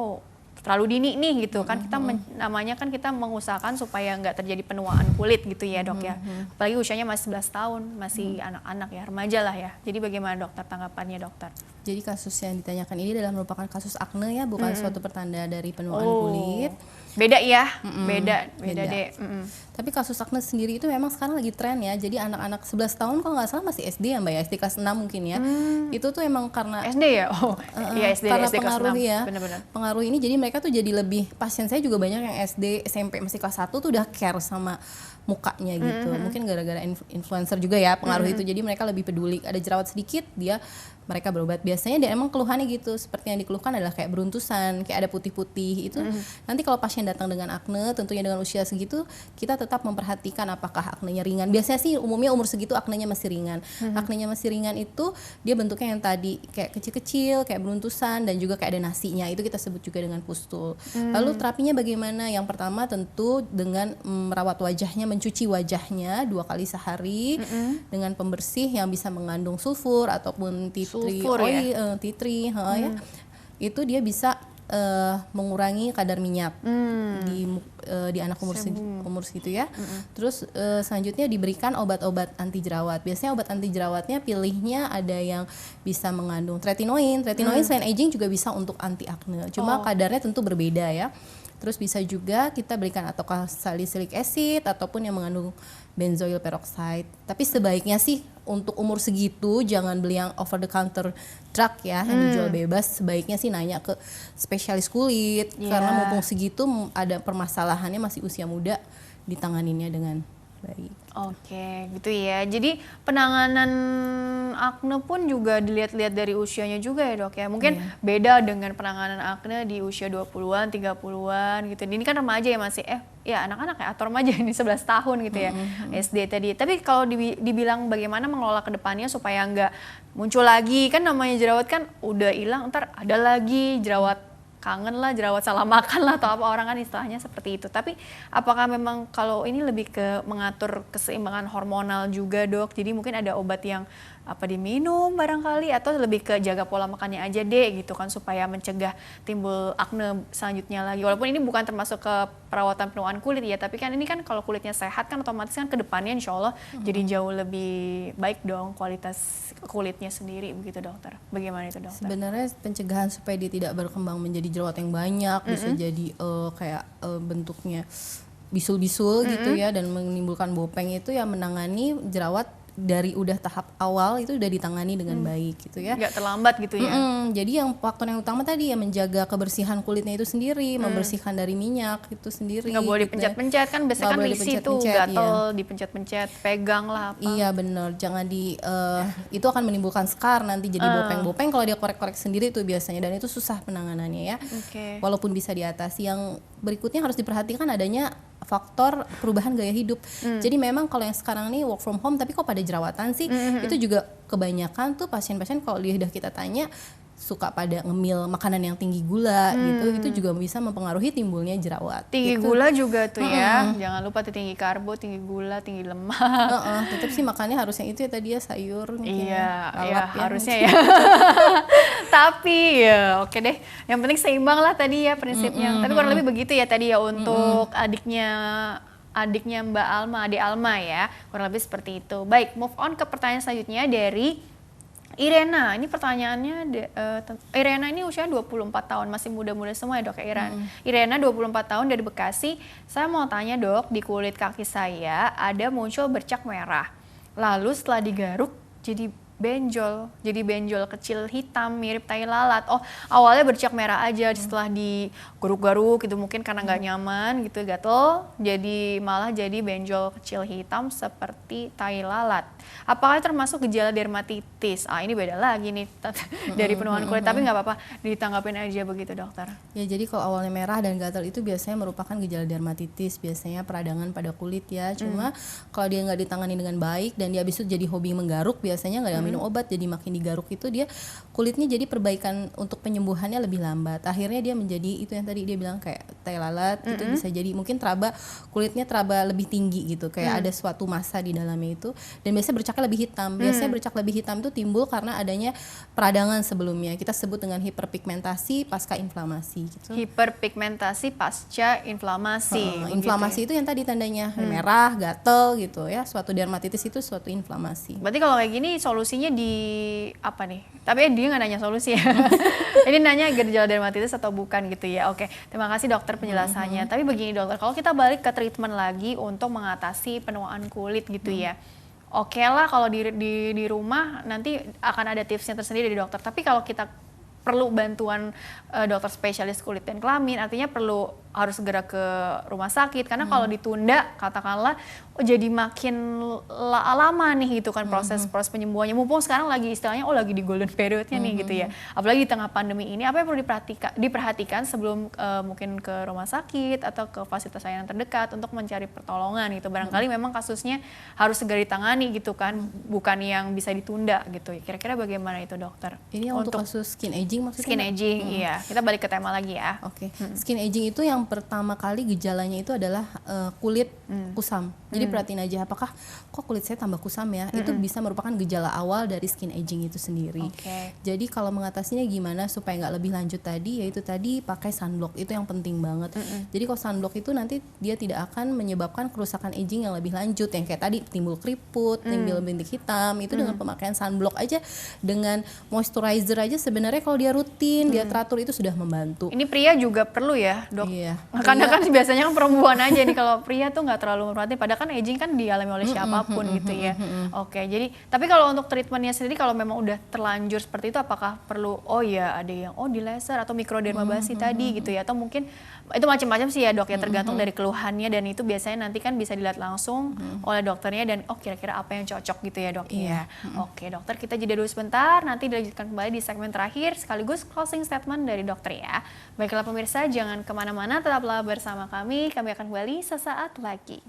Speaker 1: terlalu dini nih gitu kan, kita namanya kan kita mengusahakan supaya nggak terjadi penuaan kulit gitu ya dok ya, apalagi usianya masih 11 tahun, masih anak-anak ya, remaja lah ya. Jadi bagaimana dokter tanggapannya dokter?
Speaker 2: Jadi kasus yang ditanyakan ini adalah merupakan kasus akne ya, bukan suatu pertanda dari penuaan kulit.
Speaker 1: Beda ya, beda deh.
Speaker 2: Tapi kasus akne sendiri itu memang sekarang lagi tren ya. Jadi anak-anak 11 tahun kalau nggak salah masih SD ya Mbak ya, SD kelas 6 mungkin ya. Itu tuh emang karena
Speaker 1: SD ya? Oh iya SD,
Speaker 2: karena
Speaker 1: SD kelas
Speaker 2: pengaruh
Speaker 1: 6.
Speaker 2: ya.
Speaker 1: Bener-bener.
Speaker 2: Pengaruh ini jadi mereka tuh jadi lebih, pasien saya juga banyak yang SD, SMP masih kelas 1 tuh udah care sama mukanya gitu. Mungkin gara-gara influencer juga ya pengaruh itu. Jadi mereka lebih peduli. Ada jerawat sedikit mereka berobat. Biasanya dia emang keluhannya gitu, seperti yang dikeluhkan adalah kayak beruntusan, kayak ada putih-putih itu. Nanti kalau pasien datang dengan akne, tentunya dengan usia segitu, kita tetap memperhatikan apakah aknenya ringan. Biasanya sih umumnya umur segitu aknenya masih ringan. Aknenya masih ringan itu dia bentuknya yang tadi kayak kecil-kecil, kayak beruntusan, dan juga kayak ada nasinya. Itu kita sebut juga dengan pustul. Lalu terapinya bagaimana? Yang pertama tentu dengan merawat wajahnya, mencuci wajahnya 2 kali sehari dengan pembersih yang bisa mengandung sulfur ataupun
Speaker 1: Sulfur ya?
Speaker 2: tea tree ya. Itu dia bisa mengurangi kadar minyak di anak umur segitu ya. Terus selanjutnya diberikan obat-obat anti jerawat. Biasanya obat anti jerawatnya pilihnya ada yang bisa mengandung tretinoin. Tretinoin selain aging juga bisa untuk anti akne. Cuma kadarnya tentu berbeda ya. Terus bisa juga kita berikan atau salicylic acid ataupun yang mengandung benzoyl peroxide. Tapi sebaiknya sih untuk umur segitu jangan beli yang over the counter drug ya, yang dijual bebas. Sebaiknya sih nanya ke spesialis kulit karena mumpung segitu ada permasalahannya, masih usia muda, ditanganinnya dengan baik.
Speaker 1: Oke, gitu ya. Jadi penanganan akne pun juga dilihat-lihat dari usianya juga ya dok ya. Mungkin beda dengan penanganan akne di usia 20-an, 30-an gitu. Ini kan remaja ya masih, ya anak-anak ya, atau remaja ini 11 tahun gitu ya, SD tadi. Tapi kalau dibilang bagaimana mengelola ke depannya supaya nggak muncul lagi, kan namanya jerawat kan udah hilang, ntar ada lagi jerawat kangen lah, jerawat salah makan lah, atau apa orang kan istilahnya seperti itu. Tapi apakah memang kalau ini lebih ke mengatur keseimbangan hormonal juga dok? Jadi mungkin ada obat yang diminum barangkali, atau lebih ke jaga pola makannya aja deh gitu kan, supaya mencegah timbul akne selanjutnya lagi. Walaupun ini bukan termasuk ke perawatan penuaan kulit ya, tapi kan ini kan kalau kulitnya sehat kan otomatis kan kedepannya insya Allah jadi jauh lebih baik dong kualitas kulitnya sendiri begitu dokter. Bagaimana itu dokter?
Speaker 2: Sebenarnya pencegahan supaya dia tidak berkembang menjadi jerawat yang banyak, bisa jadi kayak bentuknya bisul-bisul gitu ya, dan menimbulkan bopeng, itu ya menangani jerawat dari udah tahap awal itu udah ditangani dengan baik gitu ya.
Speaker 1: Nggak terlambat gitu ya.
Speaker 2: Jadi yang faktor yang utama tadi ya menjaga kebersihan kulitnya itu sendiri, membersihkan dari minyak itu sendiri.
Speaker 1: Nggak boleh
Speaker 2: gitu
Speaker 1: dipencet-pencet kan, biasanya kan risi tuh gatel, dipencet-pencet, pegang lah apa.
Speaker 2: Iya benar, jangan itu akan menimbulkan scar nanti jadi bopeng-bopeng kalau dia korek-korek sendiri itu biasanya, dan itu susah penanganannya ya. Walaupun bisa diatasi. Yang berikutnya harus diperhatikan adanya faktor perubahan gaya hidup. Jadi memang kalau yang sekarang nih work from home tapi kok pada jerawatan sih, itu juga kebanyakan tuh pasien-pasien kalau dia udah kita tanya suka pada ngemil makanan yang tinggi gula gitu, itu juga bisa mempengaruhi timbulnya jerawat.
Speaker 1: Tinggi gula juga tuh ya, jangan lupa tuh tinggi karbo, tinggi gula, tinggi lemak.
Speaker 2: Tetap sih makannya harus yang itu ya tadi ya, sayur.
Speaker 1: Iya, harusnya ya. Tapi ya oke deh, yang penting seimbang lah tadi ya prinsipnya. Tapi kurang lebih begitu ya tadi ya untuk adiknya Mbak Alma, adik Alma ya, kurang lebih seperti itu. Baik, move on ke pertanyaan selanjutnya dari Irena. Ini pertanyaannya, Irena ini usia 24 tahun, masih muda-muda semua ya dok ya Irena 24 tahun dari Bekasi. Saya mau tanya dok, di kulit kaki saya ada muncul bercak merah. Lalu setelah digaruk jadi benjol kecil hitam mirip tai lalat. Oh, awalnya bercak merah aja, setelah digaruk-garuk gitu mungkin karena nggak nyaman gitu, gatel, malah jadi benjol kecil hitam seperti tai lalat. Apakah termasuk gejala dermatitis? Ini beda lagi nih dari penuaan kulit, tapi nggak apa-apa, ditanggapin aja begitu dokter.
Speaker 2: Ya jadi kalau awalnya merah dan gatal itu biasanya merupakan gejala dermatitis, biasanya peradangan pada kulit ya. Cuma kalau dia nggak ditangani dengan baik dan dia habis itu jadi hobi menggaruk, biasanya nggak dalam minum obat jadi makin digaruk itu dia kulitnya jadi perbaikan untuk penyembuhannya lebih lambat. Akhirnya dia menjadi itu yang tadi dia bilang kayak tai lalat itu bisa jadi mungkin kulitnya teraba lebih tinggi gitu, kayak ada suatu massa di dalamnya itu, dan biasanya bercaknya lebih hitam. Biasanya bercak lebih hitam itu timbul karena adanya peradangan sebelumnya. Kita sebut dengan hiperpigmentasi pasca inflamasi gitu.
Speaker 1: Hiperpigmentasi pasca inflamasi.
Speaker 2: Inflamasi itu yang tadi tandanya merah, gatel gitu ya. Suatu dermatitis itu suatu inflamasi.
Speaker 1: Berarti kalau kayak gini solusinya di apa nih? Tapi dia nggak nanya solusi ya. Ini nanya gejala dermatitis atau bukan gitu ya. Oke, terima kasih dokter penjelasannya. Tapi begini dokter, kalau kita balik ke treatment lagi untuk mengatasi penuaan kulit gitu ya. Oke lah kalau di rumah nanti akan ada tipsnya tersendiri dari dokter. Tapi kalau kita perlu bantuan dokter spesialis kulit dan kelamin, artinya harus segera ke rumah sakit, karena kalau ditunda katakanlah jadi makin lama nih gitu kan proses penyembuhannya. Mumpung sekarang lagi istilahnya lagi di golden periodnya nih gitu ya. Apalagi di tengah pandemi ini, apa yang perlu diperhatikan sebelum mungkin ke rumah sakit atau ke fasilitas layanan terdekat untuk mencari pertolongan gitu. Barangkali memang kasusnya harus segera ditangani gitu kan, bukan yang bisa ditunda gitu. Kira-kira bagaimana itu dokter?
Speaker 2: Ini untuk kasus skin aging maksudnya?
Speaker 1: Skin aging, iya. Kita balik ke tema lagi ya.
Speaker 2: Oke. Skin aging itu yang pertama kali gejalanya itu adalah kulit kusam. Jadi perhatiin aja apakah kok kulit saya tambah kusam ya. Itu bisa merupakan gejala awal dari skin aging itu sendiri. Jadi kalau mengatasinya gimana supaya nggak lebih lanjut tadi, yaitu tadi pakai sunblock, itu yang penting banget. Jadi kalau sunblock itu nanti dia tidak akan menyebabkan kerusakan aging yang lebih lanjut, yang kayak tadi timbul keriput, timbul bintik hitam. Itu dengan pemakaian sunblock aja, dengan moisturizer aja sebenarnya kalau dia rutin, dia teratur itu sudah membantu.
Speaker 1: Ini pria juga perlu ya dok?
Speaker 2: Iya.
Speaker 1: Karena kan biasanya kan perempuan aja nih, kalau pria tuh nggak terlalu merhatiin, padahal kan aging kan dialami oleh siapapun gitu ya. Oke, jadi tapi kalau untuk treatmentnya sendiri kalau memang udah terlanjur seperti itu, apakah perlu ada yang di laser atau mikrodermabasi tadi gitu ya, atau mungkin itu macam-macam sih ya dok ya, tergantung dari keluhannya, dan itu biasanya nanti kan bisa dilihat langsung oleh dokternya dan kira-kira apa yang cocok gitu ya dok ya. Oke dokter, kita jeda dulu sebentar, nanti dilanjutkan kembali di segmen terakhir sekaligus closing statement dari dokter ya. Baiklah pemirsa, jangan kemana-mana, tetaplah bersama kami akan kembali sesaat lagi.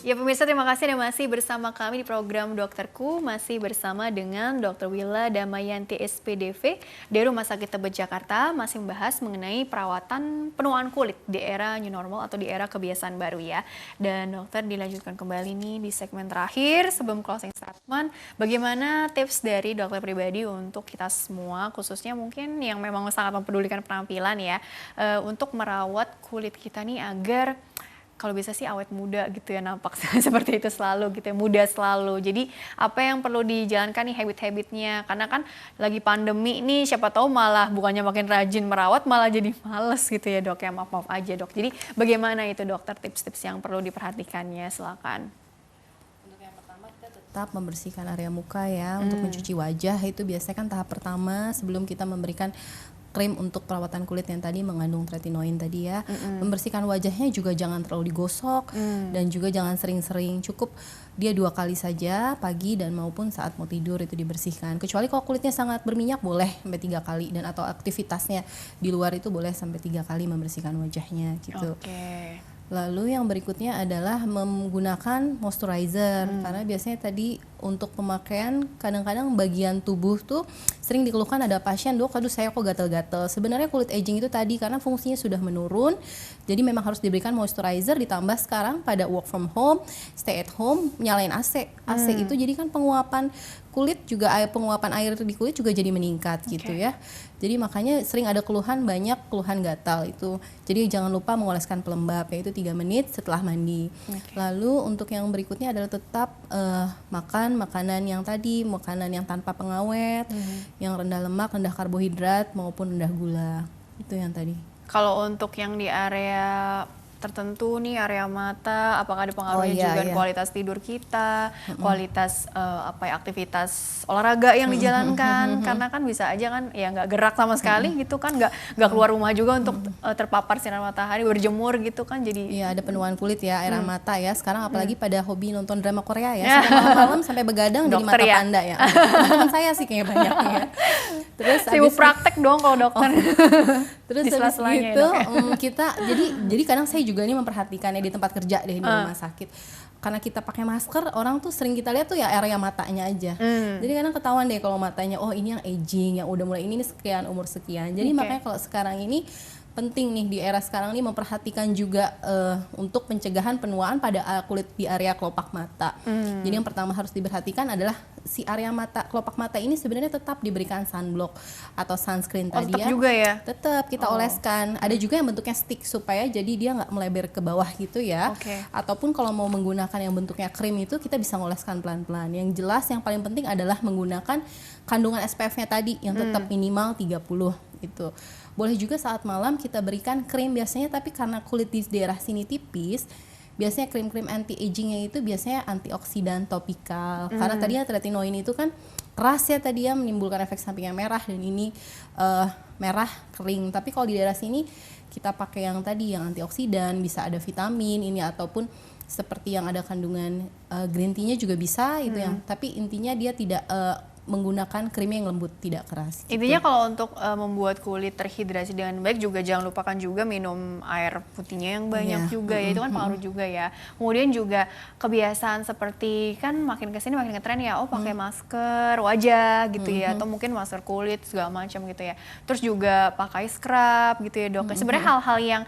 Speaker 1: Ya pemirsa, terima kasih Anda masih bersama kami di program Dokterku, masih bersama dengan Dr. Willa Damayanti SPDV dari Rumah Sakit Tebet Jakarta, masih membahas mengenai perawatan penuaan kulit di era new normal atau di era kebiasaan baru ya. Dan dokter, dilanjutkan kembali nih di segmen terakhir sebelum closing statement, bagaimana tips dari dokter pribadi untuk kita semua, khususnya mungkin yang memang sangat mempedulikan penampilan ya, untuk merawat kulit kita nih agar kalau bisa sih awet muda gitu ya, nampak seperti itu selalu gitu ya, muda selalu. Jadi apa yang perlu dijalankan nih habit-habitnya, karena kan lagi pandemi nih, siapa tahu malah bukannya makin rajin merawat malah jadi males gitu ya dok ya, maaf aja dok. Jadi bagaimana itu dokter, tips-tips yang perlu diperhatikannya, silakan.
Speaker 2: Untuk yang pertama kita tetap membersihkan area muka ya, untuk mencuci wajah itu biasanya kan tahap pertama sebelum kita memberikan krim untuk perawatan kulit yang tadi mengandung tretinoin tadi ya. Membersihkan wajahnya juga jangan terlalu digosok dan juga jangan sering-sering, cukup dia 2 kali saja, pagi dan maupun saat mau tidur itu dibersihkan. Kecuali kalau kulitnya sangat berminyak boleh sampai 3 kali, dan atau aktivitasnya di luar itu boleh sampai 3 kali membersihkan wajahnya gitu. Lalu yang berikutnya adalah menggunakan moisturizer, karena biasanya tadi untuk pemakaian kadang-kadang bagian tubuh tuh sering dikeluhkan ada pasien, dok aduh saya kok gatel-gatel. Sebenarnya kulit aging itu tadi karena fungsinya sudah menurun, jadi memang harus diberikan moisturizer, ditambah sekarang pada work from home, stay at home, nyalain AC. AC itu jadi kan penguapan kulit juga, penguapan air di kulit juga jadi meningkat gitu ya. Jadi makanya sering ada banyak keluhan gatal itu. Jadi jangan lupa mengoleskan pelembab, yaitu 3 menit setelah mandi. Lalu untuk yang berikutnya adalah tetap makan makanan yang tadi, makanan yang tanpa pengawet, yang rendah lemak, rendah karbohidrat maupun rendah gula. Itu yang tadi.
Speaker 1: Kalau untuk yang di area tertentu nih area mata, apakah ada pengaruhnya juga kualitas tidur kita, kualitas aktivitas olahraga yang dijalankan, karena kan bisa aja kan ya nggak gerak sama sekali gitu kan, nggak keluar rumah juga untuk terpapar sinar matahari, berjemur gitu kan, jadi
Speaker 2: iya ada penuaan kulit ya, area mata ya. Sekarang apalagi pada hobi nonton drama Korea ya, sampai malam-malam sampai begadang jadi mata
Speaker 1: ya?
Speaker 2: panda ya. Teman saya sih kayaknya banyak ya. Terus
Speaker 1: sibuk praktek dong kalau dokter.
Speaker 2: Terus habis itu kita jadi kadang saya juga nih memperhatikannya di tempat kerja deh, di rumah sakit. Karena kita pakai masker, orang tuh sering kita lihat tuh ya area matanya aja. Jadi kadang ketahuan deh kalau matanya, oh ini yang aging, yang udah mulai ini sekian, umur sekian. Jadi makanya kalau sekarang ini penting nih di era sekarang nih memperhatikan juga untuk pencegahan penuaan pada kulit di area kelopak mata. Jadi yang pertama harus diperhatikan adalah si area mata, kelopak mata ini sebenarnya tetap diberikan sunblock atau sunscreen tadi
Speaker 1: tetap
Speaker 2: ya.
Speaker 1: juga ya?
Speaker 2: Tetap kita oleskan. Ada juga yang bentuknya stick supaya jadi dia nggak melebar ke bawah gitu ya. Ataupun kalau mau menggunakan yang bentuknya krim itu kita bisa ngoleskan pelan-pelan. Yang jelas yang paling penting adalah menggunakan kandungan SPF-nya tadi yang tetap minimal 30 itu. Boleh juga saat malam kita berikan krim biasanya, tapi karena kulit di daerah sini tipis, biasanya krim-krim anti agingnya itu biasanya antioksidan topikal. Karena tadi tretinoin itu kan keras ya, tadi ya menimbulkan efek samping yang merah, dan ini merah kering. Tapi kalau di daerah sini kita pakai yang tadi yang antioksidan, bisa ada vitamin ini ataupun seperti yang ada kandungan green tea-nya juga bisa itu yang. Tapi intinya dia tidak menggunakan krim yang lembut, tidak keras.
Speaker 1: Intinya kalau untuk membuat kulit terhidrasi dengan baik juga jangan lupakan juga minum air putihnya yang banyak juga ya, itu kan pengaruh juga ya. Kemudian juga kebiasaan seperti kan makin kesini makin ngetren ya, oh pakai masker wajah gitu ya, atau mungkin masker kulit segala macam gitu ya. Terus juga pakai scrub gitu ya dok. Sebenarnya hal-hal yang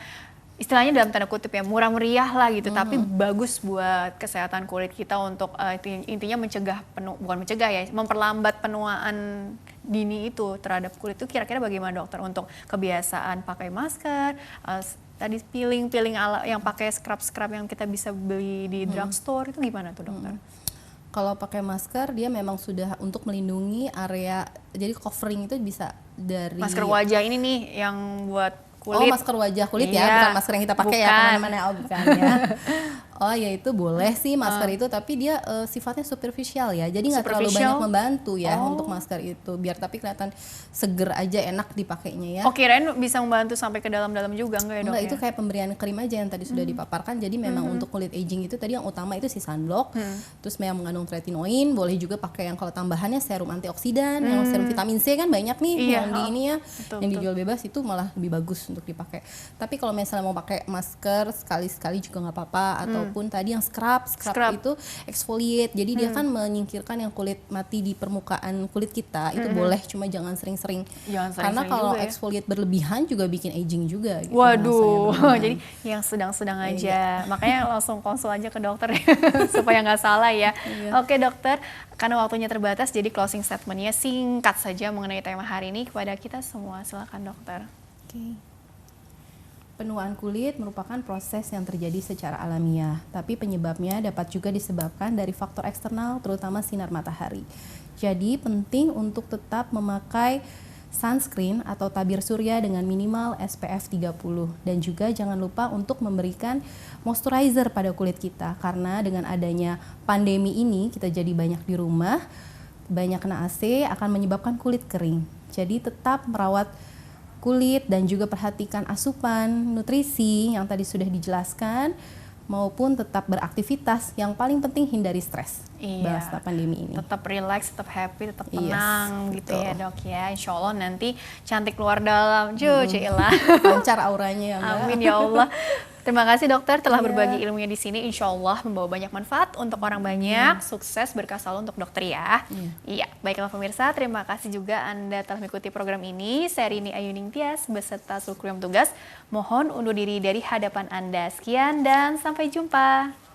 Speaker 1: istilahnya dalam tanda kutip ya murah meriah lah gitu, tapi bagus buat kesehatan kulit kita untuk intinya mencegah bukan mencegah ya, memperlambat penuaan dini itu terhadap kulit. Itu kira-kira bagaimana dokter untuk kebiasaan pakai masker, tadi peeling ala yang pakai scrub yang kita bisa beli di drugstore, itu gimana tuh dokter?
Speaker 2: Kalau pakai masker dia memang sudah untuk melindungi area, jadi covering itu bisa dari
Speaker 1: masker wajah ini nih yang buat kulit.
Speaker 2: Oh, masker wajah kulit ya, bukan masker yang kita pakai ya teman-teman ya, bukan ya. Oh ya itu boleh sih masker itu, tapi dia sifatnya superficial ya, jadi nggak terlalu banyak membantu ya untuk masker itu, biar tapi kelihatan seger aja, enak dipakainya ya.
Speaker 1: Oh kirain bisa membantu sampai ke dalam-dalam juga enggak ya dok?
Speaker 2: Enggak, itu kayak pemberian krim aja yang tadi sudah dipaparkan. Jadi memang untuk kulit aging itu tadi yang utama itu si sunblock, terus yang mengandung tretinoin, boleh juga pakai yang kalau tambahannya serum antioksidan, yang serum vitamin C kan banyak nih yang di ini ya, yang dijual bebas itu malah lebih bagus untuk dipakai. Tapi kalau misalnya mau pakai masker sekali-sekali juga nggak apa-apa, ataupun tadi yang scrub itu exfoliate, jadi dia kan menyingkirkan yang kulit mati di permukaan kulit kita, itu boleh, cuma jangan sering-sering. Karena kalau exfoliate berlebihan juga bikin aging juga gitu.
Speaker 1: Waduh, jadi yang sedang-sedang aja. Makanya langsung konsul aja ke dokter supaya nggak salah ya. Oke dokter, karena waktunya terbatas, jadi closing statementnya singkat saja mengenai tema hari ini kepada kita semua. Silakan dokter.
Speaker 2: Penuaan kulit merupakan proses yang terjadi secara alamiah, tapi penyebabnya dapat juga disebabkan dari faktor eksternal, terutama sinar matahari. Jadi penting untuk tetap memakai sunscreen atau tabir surya dengan minimal SPF 30, dan juga jangan lupa untuk memberikan moisturizer pada kulit kita, karena dengan adanya pandemi ini kita jadi banyak di rumah, banyak kena AC akan menyebabkan kulit kering. Jadi tetap merawat kulit dan juga perhatikan asupan, nutrisi yang tadi sudah dijelaskan, maupun tetap beraktivitas. Yang paling penting hindari stres bahasa pandemi ini.
Speaker 1: Tetap relax, tetap happy, tetap tenang gitu ya dok ya. Insya Allah nanti cantik luar dalam, Cila.
Speaker 2: Lancar auranya ya.
Speaker 1: Amin ya Allah. Terima kasih dokter telah berbagi ilmunya di sini. Insya Allah membawa banyak manfaat untuk orang banyak. Sukses, berkah selalu untuk dokter ya. Iya, baiklah pemirsa. Terima kasih juga Anda telah mengikuti program ini. Saya Rini Ayuning Tias beserta seluruh kru yang tugas. Mohon undur diri dari hadapan Anda. Sekian dan sampai jumpa.